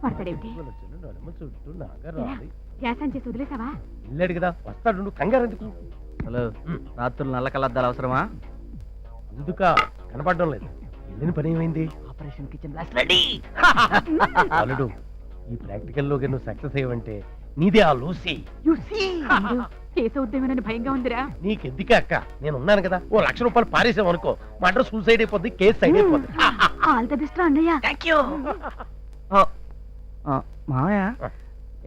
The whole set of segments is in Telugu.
పడతాడేమిటి? చేసి వదిలేసావా? వెళ్ళాడు కదా, వస్తాడు, కంగారు ఎందుకు? హలో, రాత్రులు నల్ల కలద్దాలు అవసరమా? ఎందుక కనపడడం లేదు. వెళ్ళిన పని ఏమైంది? Operation kitchen blast ready. అల్లుడు, ఈ ప్రాక్టికల్ లో నువ్వు సక్సెస్ అయ్యవంటే నీదే ఆ లూసీ. కేసు ఉద్యమేనని భయంగా ఉందిరా. నీకెందుకే అక్క, నేను ఉన్నాను కదా. ఓ ₹1,00,000 పారేసావు అనుకో, మా అడ్రస్ సూసైడ్ అయిపోద్ది, కేసు సైడ్ అయిపోద్ది. ఆల్ ది బెస్ట్ అన్నయ్య. థాంక్యూ. మామయ్య,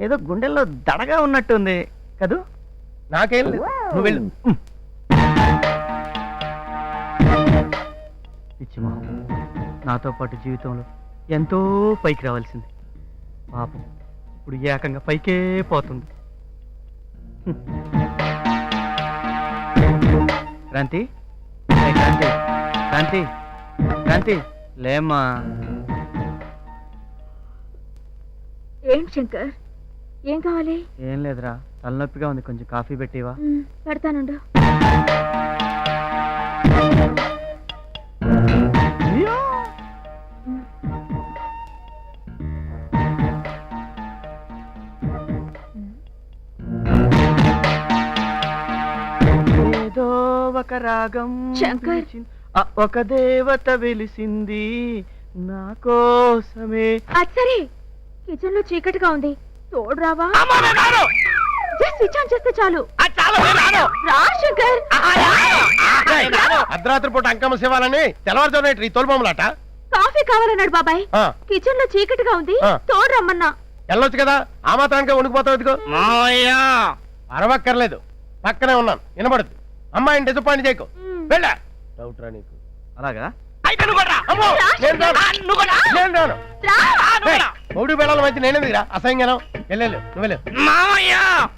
ఏదో గుండెల్లో దడగా ఉన్నట్టుంది కదూ? నాకేం లేదు, నువ్వు వెళ్ళు. పిచ్చి మొహం, నాతో పాటు జీవితంలో ఎంతో పైకి రావాల్సింది పాపం ఇప్పుడు ఏకంగా పైకే పోతుంది. క్రాంతి, క్రాంతి, క్రాంతి, క్రాంతి, లేమ్మా. ఏంటి శంకర్, ఏం కావాలి? ఏం లేదురా, తలనొప్పిగా ఉంది, కొంచెం కాఫీ పెట్టివా? పెడతానుండు. ఏదో ఒక రాగం శంకర్, ఒక దేవత వెలిసింది నా కోసమే. సరే, కిచెన్ లో చీకటిగా ఉంది, తోడు రావా? స్విచ్ ఆన్ చేస్తే చాలు. రా శంకర్. అర్ధరాత్రి పూట అంకమ్మ శివాలని తెల్లవారుజామున ఈ తోలుబొమ్మలాట. కాఫీ కావాలన్నాడు బాబాయ్. కిచెన్ లో చీకటిగా ఉంది, తోడు రమ్మన్నా. వెళ్ళొచ్చు కదా, ఆ మాత్రానికి వణికిపోతావు. ఎందుకు అరవక్కర్లేదు, పక్కనే ఉన్నాను, వినబడుద్ది. అమ్మాయిని డిసప్పాయింట్ చేయకు, వెళ్ళా. డౌట్ రా నీకు? అలాగా? మూడు బెళ్ళల మధ్య నేనేందిరా అసహ్యంగా? వెళ్ళలేదు, నువ్వు వెళ్ళు.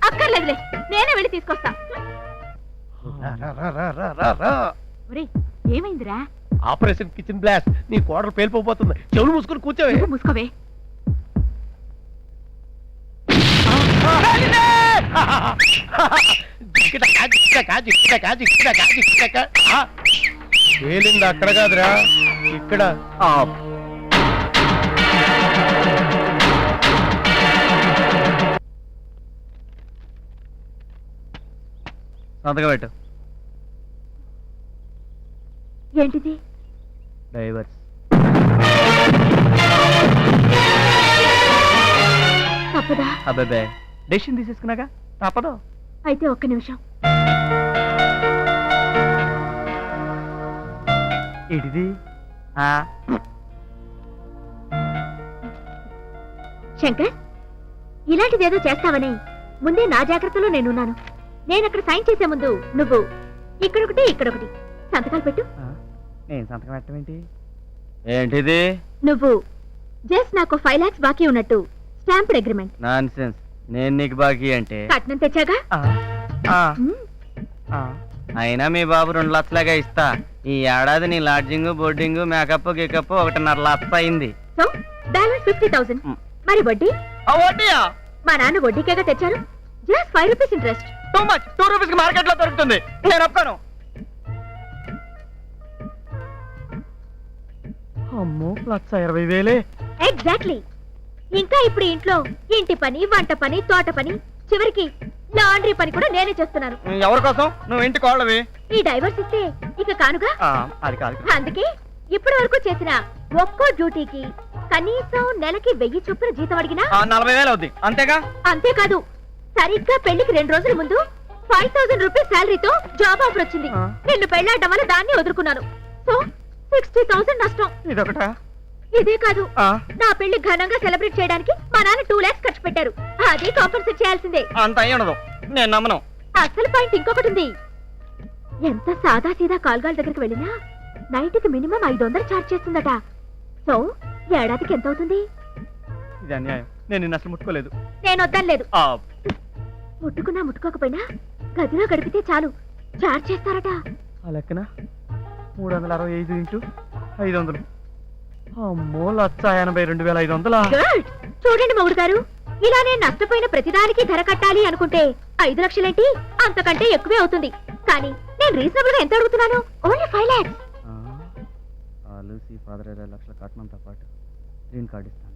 అక్కర్లేదులే, నేనే వెళ్ళి తీసుకొస్తా. ఏమైందిరా? Operation kitchen blast. నీ కోడలు పేలిపోతుంది, చెవులు మూసుకుని కూర్చోవే. మూసుకోవే. పేలింది అక్కడ కాదురా, ఇక్కడ. సంతకం పెట్టు. ఏంటిది? డైవర్స్. తప్పదా? అబ్బాబే, డెసిషన్ తీసేసుకున్నాగా తప్పదు. అయితే ఒక్క నిమిషం. ఏంటిది? శంకర్, ఇలాంటిదేదో చేస్తావని ముందే నా జాగ్రత్తలో నేనున్నాను. నేనక్కడ సైన్ చేసే ముందు నువ్వు ఇక్కడొకటి ఇక్కడొకటి సంతకాలు పెట్టు. నేను సంతకం పెట్టడం ఏంటి? ఏంటిది? నువ్వు జస్ట్ నాకు 5 lakhs బాకీ ఉన్నట్టు స్టాంప్డ్ అగ్రిమెంట్. నాన్సెన్స్. నేను నీకు బాకీ అంటే కట్నం తెచ్చాగా. అయినా మీ బాబు 2 లక్షలాగా ఇస్తా. ఈ ఏడాది నీ లాడ్జింగ్, బోర్డింగ్, మేకప్, గికప్ 1.5 లక్ష అయింది. So balance 50,000. మరి వడ్డీ? వడ్డీయా? మా నాన్న వడ్డీకేగా తెచ్చారు. Just 5 rupees interest. Too much. 2 rupees కి మార్కెట్ లో దొరుకుతుంది, నేను ఒప్పుకోను. అమ్మో, 1,20,000. ఎగ్జాక్ట్లీ. ఇంకా ఇప్పుడు ఇంట్లో ఇంటి పని, వంట పని, తోట పని, చివరికి లాండ్రీ పని కూడా నేనే చేస్తున్నాను. ఎవరి కోసం? నువ్వు ఇంటి కోళ్ళవి. ఈ డైవర్స్ ఇస్తే ఇక కానుగా. అది కాదు. అందుకే ఇప్పటి వరకు చేసిన ఒక్కో డ్యూటీకి కనీసం నెలకి 1000 చొప్పున జీతం అడిగినా 40,000 అవుద్ది, అంతేగా? అంతేకాదు, సరిగ్గా పెళ్లికి 2 రోజుల ముందు 5,000 రూపీస్ శాలరీతో జాబ్ ఆఫర్ వచ్చింది. నిన్ను పెళ్లాడడం వల్ల దాన్ని వదులుకున్నాను. సో 60,000 నష్టం. ఇదొకటా? ఇదే కాదు, నా పెళ్లి ఘనంగా సెలబ్రేట్ చేయడానికి మా నాన్న 2 lakhs ఖర్చు పెట్టారు. అది కాంపెన్సేట్ చేయాల్సిందే. అంత అయ్యి ఉండదు, నేను నమ్మను. అసలు పాయింట్ ఇంకొకటి ఉంది. ఎంత సాదా సీదా కాల్గాల దగ్గరికి వెళ్ళినా నైట్కి మినిమం 500 ఛార్జ్ చేస్తుందట. సో ఏడాదికి ఎంత అవుతుంది? ఇది అన్యాయం, నేను నిన్ను అసలు ముట్టుకోలేదు. నేను వద్దలేదు. ముట్టుకున్నా ముట్టుకోకపోయినా గదిలో గడిపితే చాలు ఛార్జ్ చేస్తారట. ఆ లెక్కన 365 ఇంటూ 500. అమ్మో, 1,82,500. చూడండి మొగుడు గారు, ఇలా నేను నష్టపోయిన ప్రతిదానికి ధర కట్టాలి అనుకుంటే 5 లక్షలేంటి, అంతకంటే ఎక్కువే అవుతుంది. కానీ నేను రీజనబుల్ గా ఎంత అడుగుతున్నాను? Only 5 lakhs. లూసీ ఫాదర్ 20 లక్షల కట్నంతో పాటు గ్రీన్ కార్డు ఇస్తాను.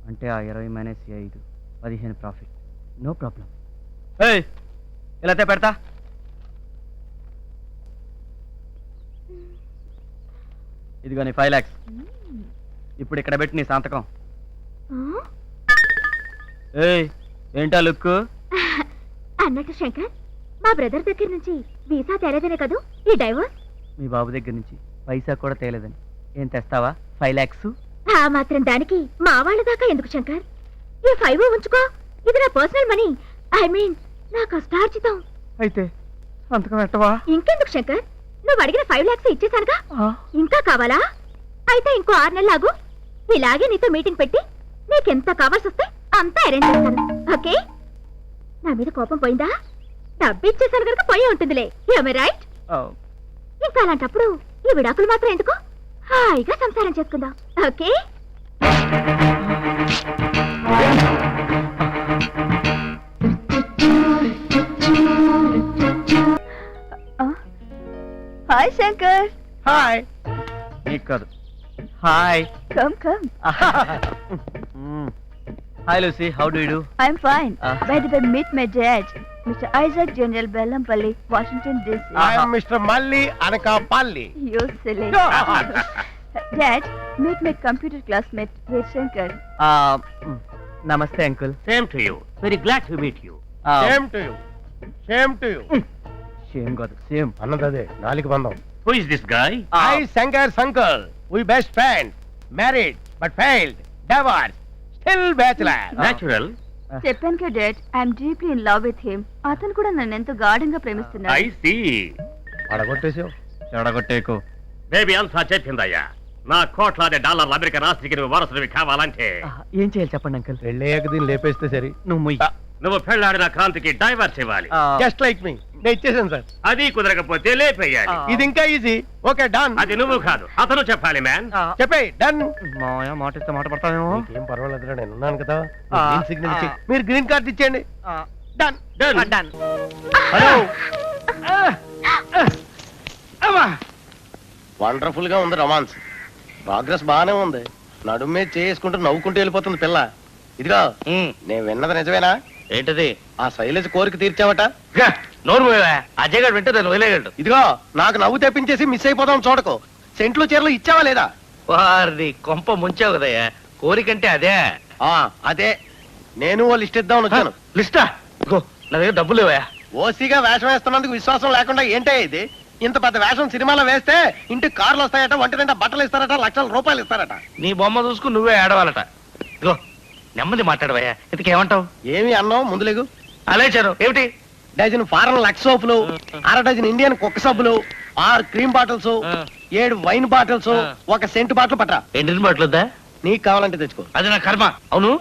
అంటే ఆ 20 మైనస్ 5 15 ప్రాఫిట్. No problem. ఇలా పెడతా. ఇదిగో నీ 5 lakhs. ఇప్పుడు ఇక్కడ పెట్టి నీ సంతకం. ఏంటా లుక్? అన్నట్టు శంకర్, మా బ్రదర్ దగ్గర నుంచి వీసా తేలేదనే కదూ ఈ డైవర్స్. మీ బాబు దగ్గర నుంచి పైసా కూడా తేలేదని. ఏం తెస్తావా? 5 lakhs. ఆ మాత్రం దానికి మా వాళ్ళ దాకా ఎందుకు శంకర్? ఈ 5 ఉంచుకో, ఇది నా పర్సనల్ మనీ. ఐ మీన్ నా కష్టార్జితం. అయితే సంతకం పెట్టవా? ఇంకెందుకు శంకర్, నువ్వు అడిగిన 5 lakhs ఇచ్చేసానుగా. ఇంకా కావాలా? అయితే ఇంకో 6 నెలలు ఆగు. ఇలాగే నీతో మీటింగ్ పెట్టి నీకెంత కావాల్సి వస్తే అంతా అరేంజ్ చేస్తాను. ఓకే? నా మీద కోపం పోయిందా? డబ్బు ఇచ్చేసాను కనుక పోయి ఉంటుందిలే. రైట్? ఇంకా అలాంటప్పుడు ఈ విడాకులు మాత్రం ఎందుకు? హాయిగా సంసారం చేసుకుందాం. ఓకే? హాయ్ శంకర్. హాయ్. నీకు కాదు. Hi. Come come. Hi Lucy, how do you do? I'm fine. By the way, meet my dad, Mr. Isaac General Bellampalli, Washington DC. I'm mister Malli Anakapalli. You silly. Dad, meet my computer classmate, Veer Shankar. నమస్తే uncle. Same to you. Very glad to meet you. Same to you. Same to you. Same కాదు, సేమ్. అన్నదే నాలుగు బంధం. Who is this guy? I Shankar Shankar. We best friends. Married but failed. Divorced. Still bachelor. Natural. చెప్పాను కదా dad, I'm deeply in love with him. అతను కూడా నన్ను ఎంతో గాఢంగా ప్రేమిస్తున్నాడు. I see. అడగొట్టేసావు. చెడగొట్టేకు. బేబీ అంతా చెప్పిందయ్యా. నా కోట్లాది డాలర్ల అమెరికా రాష్ట్రీకి నువ్వు వారసుడివి కావాలంటే ఏం చేయాలి చెప్పండి అంకుల్. పెళ్ళయ్యాక దీన్ని లేపేస్తే సరి. నువ్వు మొయ్యి. నువ్వు పెళ్ళాడిన క్రాంతికి డైవర్స్ ఇవ్వాలి. జస్ట్ లైక్ మీ. నేను ఇచ్చేసాను సార్. అది కుదరకపోతే లేపేయాలి. ఇది ఇంకా ఈజీ. Okay done. అది నువ్వు కాదు, అతను చెప్పాలి మ్యాన్. చెప్పేయ్ డన్. మాయా మాట ఇస్తే మాట పడతానేమో. ఏం పర్వాలేదు, నేను ఉన్నాను కదా. గ్రీన్ సిగ్నల్ ఇచ్చి మీరు గ్రీన్ కార్డ్ ఇచ్చేయండి. Done Done. Done. Hello. Wonderful గా ఉంది రొమాన్స్. ప్రోగ్రెస్ బాగానే ఉంది. నడుమే చేసుకుంటూ నవ్వుకుంటూ వెళ్ళిపోతుంది పిల్ల. ఇదిగో నేను విన్నది నిజమేనా? ఏంటది? ఆ శైలజ కోరిక తీర్చావట. నోరు అజయ్ గారు వింటే దాన్ని వదిలేయగలడు. ఇదిగో నాకు నవ్వు తెప్పించేసి మిస్ అయిపోదాం చూడకు. సెంట్లు చీరలు ఇచ్చావా లేదా? వారిని కొంప ముంచావు కదయ్యా. కోరికంటే అదే. అదే నేను ఓ లిస్ట్ ఇద్దామని వచ్చాను. లిస్టా? నా దగ్గర డబ్బులు లేవా? ఓసీగా వేషం వేస్తున్నందుకు విశ్వాసం లేకుండా ఏంటే ఇది? ఇంత పెద్ద వేషం సినిమాలో వేస్తే ఇంటికి కార్లు వస్తాయట, ఒంటి నిండా బట్టలు ఇస్తారట, లక్షల రూపాయలు ఇస్తారట. నీ బొమ్మ చూసుకుని నువ్వే ఏడవాలట. ఇగో నెమ్మది మాట్లాడవయ్యా. ఇంతకేమంటావు? ఏమి అన్నావు ముందులేగు? అలేచారు ఏమిటి? డజన్ ఫారెన్ లక్స్ సోపులు, అర డజన్ ఇండియన్ కుక్క సబ్బులు, 6 cream bottles, 7 wine bottles, 1 cent bottle పట్రా. ఎండిన బాటిల్ నీకు కావాలంటే తెచ్చుకో. అది నా కర్మ. అవును,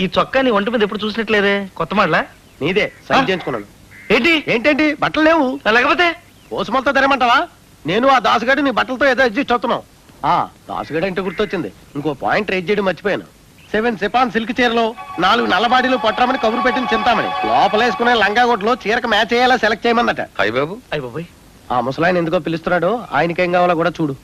ఈ చొక్కా నీ ఒంటి మీద ఎప్పుడు చూసినట్లేదే. కొత్త మాటలా? నీదే సైన్ చేయించుకున్నాను. ఏంటి ఏంటంటి బట్టలు లేవు? లేకపోతే పోసుమలతో తెరమంటావా? నేను ఆ దాసుగాడి నీ బట్టలతో ఏదో అడ్జస్ట్ అవుతున్నావు. దాసుగాడి అంటే గుర్తొచ్చింది, ఇంకో పాయింట్ రేజ్ చేయడం మర్చిపోయాను. 7 సిపాన్ సిల్క్ చీరలో 4 నల్లబాడీలు పట్టమని కబురు పెట్టింది చింతామణి. లోపలేసుకునే లంగాగొట్లో చీరకు మ్యాచ్ అయ్యేలా సెలెక్ట్ చేయమందట. అయ్య బాబు, అయ్య బాబోయ్. ఆ ముసలాయన ఎందుకో పిలుస్తున్నాడు, ఆయనకేం కావాలో కూడా చూడు.